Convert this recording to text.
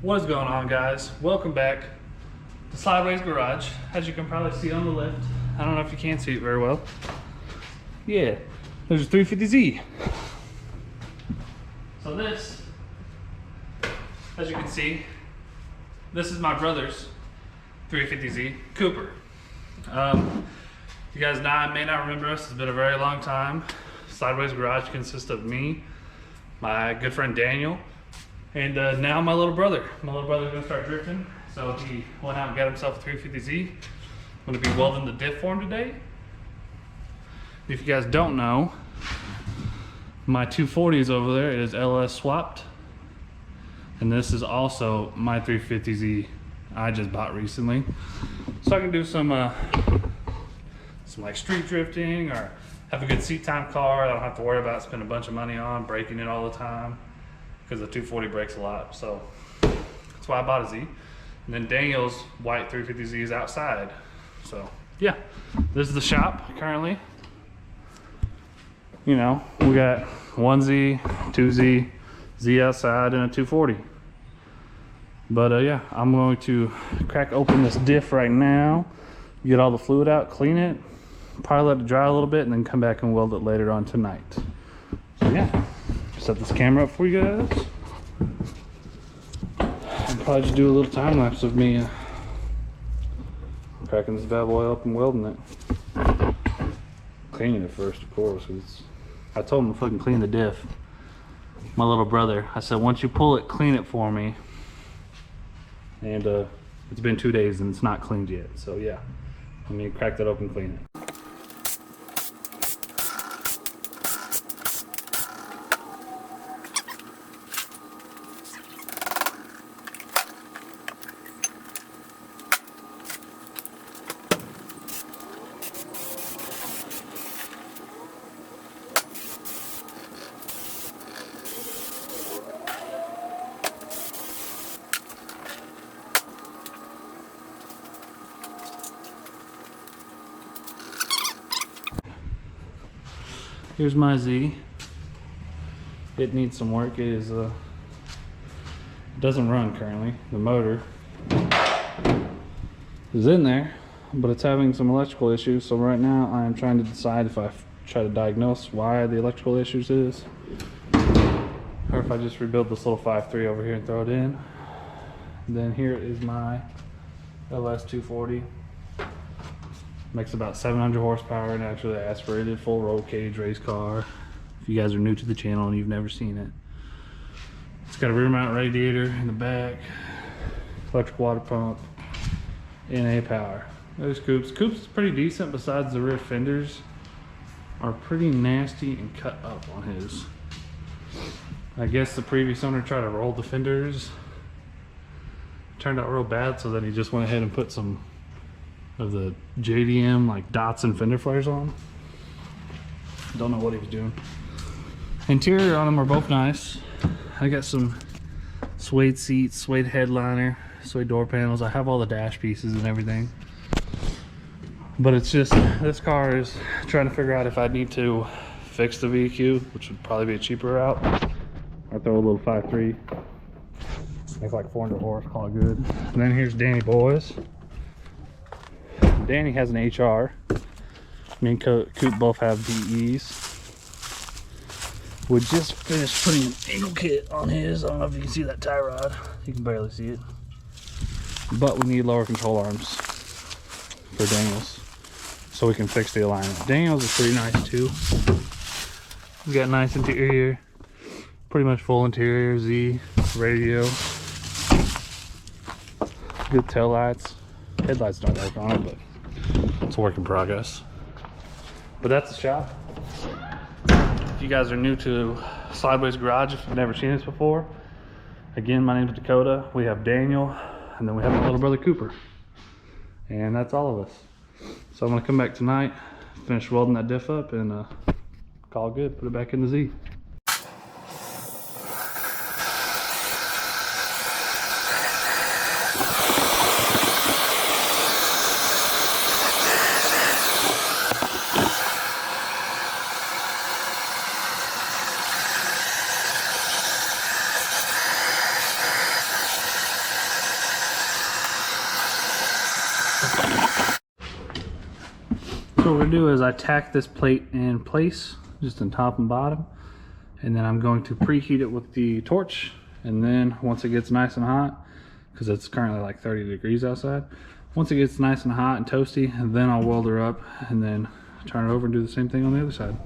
What is going on, guys? Welcome back to Sideways Garage. As you can probably see on the lift, I don't know if you can see it very well. Yeah, there's a 350Z. So this, as you can see, this is my brother's 350Z Cooper. You guys may not remember us. It's been a very long time. Sideways Garage consists of me, my good friend Daniel, and now my little brother. My little brother's gonna start drifting, so he went out and got himself a 350Z. I'm gonna be welding the diff for him today. If you guys don't know, my 240s over there is LS swapped, and this is also my 350Z I just bought recently. So I can do some like street drifting or have a good seat time car. I don't have to worry about spending a bunch of money on breaking it all the time, because the 240 breaks a lot. So that's why I bought a Z. And then Daniel's white 350Z is outside. So yeah, this is the shop currently. You know, we got 1Z, 2Z, Z outside, and a 240. But yeah, I'm going to crack open this diff right now, get all the fluid out, clean it, probably let it dry a little bit, and then come back and weld it later on tonight. So yeah, set this camera up for you guys. I'll probably just do a little time lapse of me cracking this bad boy up and welding it. Cleaning it first, of course, because I told him to fucking clean the diff. My little brother, I said, once you pull it, clean it for me. And it's been 2 days and it's not cleaned yet. So yeah, let me crack that open, clean it. Here's my Z. It needs some work. It is it doesn't run currently. The motor is in there, but it's having some electrical issues. So right now I am trying to decide if I try to diagnose why the electrical issues is, or if I just rebuild this little 5.3 over here and throw it in. And then here is my LS 240. Makes about 700 horsepower, and actually aspirated full roll cage race car. If you guys are new to the channel and you've never seen it, it's got a rear mount radiator in the back, electric water pump, NA power. There's coops. Coops is pretty decent, besides the rear fenders are pretty nasty and cut up on his. I guess the previous owner tried to roll the fenders, turned out real bad, so then he just went ahead and put some of the JDM like dots and fender flares on. Don't know what he was doing. Interior on them are both nice. I got some suede seats, suede headliner, suede door panels. I have all the dash pieces and everything. But it's just, this car is trying to figure out if I need to fix the VQ, which would probably be a cheaper route, or throw a little 5.3, make like 400 horse, call it good. And then here's Danny Boys. Danny has an HR. Me and Coop both have DEs. We just finished putting an angle kit on his. I don't know if you can see that tie rod. You can barely see it. But we need lower control arms for Daniel's, so we can fix the alignment. Daniel's is pretty nice too. We got nice interior, pretty much full interior. Z radio, good tail lights. Headlights don't work on it, but it's a work in progress. But that's the shop. If you guys are new to Sideways Garage, if you've never seen this before, again, my name is Dakota. We have Daniel, and then we have my little brother Cooper, and that's all of us. So I'm gonna come back tonight, finish welding that diff up, and call it good. Put it back in the Z. So what we're gonna do is I tack this plate in place, just in top and bottom, and then I'm going to preheat it with the torch, and then once it gets nice and hot, because it's currently like 30 degrees outside, once it gets nice and hot and toasty, then I'll weld her up and then turn it over and do the same thing on the other side.